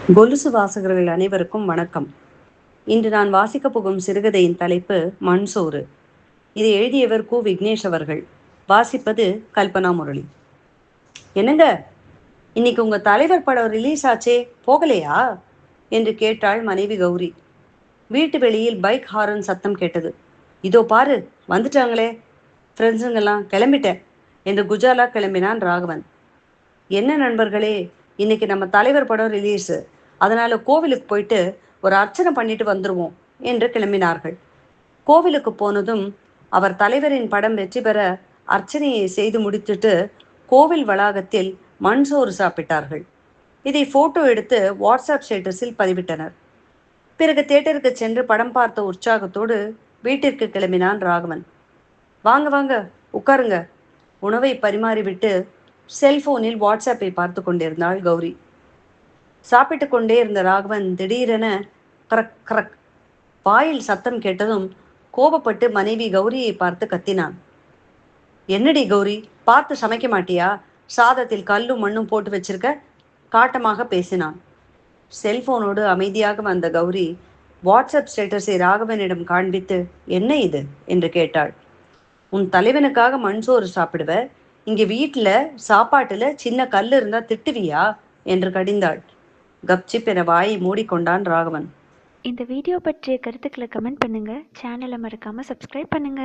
கொலுசு வாசகர்கள் அனைவருக்கும் வணக்கம். இன்று நான் வாசிக்கப் போகும் சிறுகதையின் தலைப்பு மண்சோறு. இதை எழுதியவர் கு. விக்னேஷ் அவர்கள். வாசிப்பது கல்பனா முரளி. என்னங்க, இன்னைக்கு உங்க தலைவர் படம் ரிலீஸ் ஆச்சே, போகலையா என்று கேட்டாள் மனைவி கௌரி. வீட்டு வெளியில் பைக் ஹாரன் சத்தம் கேட்டது. இதோ பாரு, வந்துட்டாங்களே ஃப்ரெண்ட்ஸுங்கெல்லாம், கிளம்பிட்டேன் என்று குஜாலா கிளம்பினான் ராகவன். என்ன நண்பர்களே, இன்னைக்கு நம்ம தலைவர் படம் ரிலீஸு, அதனால கோவிலுக்கு போயிட்டு ஒரு அர்ச்சனை பண்ணிட்டு வந்துருவோம் என்று கிளம்பினார்கள். கோவிலுக்கு போனதும் அவர் தலைவரின் படம் வெற்றி பெற அர்ச்சனையை செய்து முடித்துட்டு கோவில் வளாகத்தில் மண் சோறு சாப்பிட்டார்கள். இதை போட்டோ எடுத்து வாட்ஸ்அப் ஸ்டேட்டஸில் பதிவிட்டனர். பிறகு தியேட்டருக்கு சென்று படம் பார்த்த உற்சாகத்தோடு வீட்டிற்கு கிளம்பினான் ராகவன். வாங்க வாங்க, உட்காருங்க. உணவை பரிமாறிவிட்டு செல்போனில் வாட்ஸ்அப்பை பார்த்து கொண்டிருந்தாள் கௌரி. சாப்பிட்டு கொண்டே இருந்த ராகவன் திடீரென கரக் கரக் வாயில் சத்தம் கேட்டதும் கோபப்பட்டு மனைவி கௌரியை பார்த்து கத்தினான். என்னடி கௌரி, பார்த்து சமைக்க மாட்டியா? சாதத்தில் கல்லும் மண்ணும் போட்டு வச்சிருக்க, காட்டமாக பேசினான். செல்போனோடு அமைதியாக வந்த கௌரி வாட்ஸ்அப் ஸ்டேட்டஸை ராகவனிடம் காண்பித்து, என்ன இது என்று கேட்டாள். உன் தலைவனுக்காக மண்சோறு சாப்பிடுவ, இங்கே வீட்டில் சாப்பாட்டில் சின்ன கல் இருந்தால் திட்டுவியா என்று கடிந்தாள். கப்சிப் என வாயை மூடிக்கொண்டான் ராகவன். இந்த வீடியோ பற்றிய கருத்துக்களை கமெண்ட் பண்ணுங்க. சேனலை மறக்காம சப்ஸ்கிரைப் பண்ணுங்க.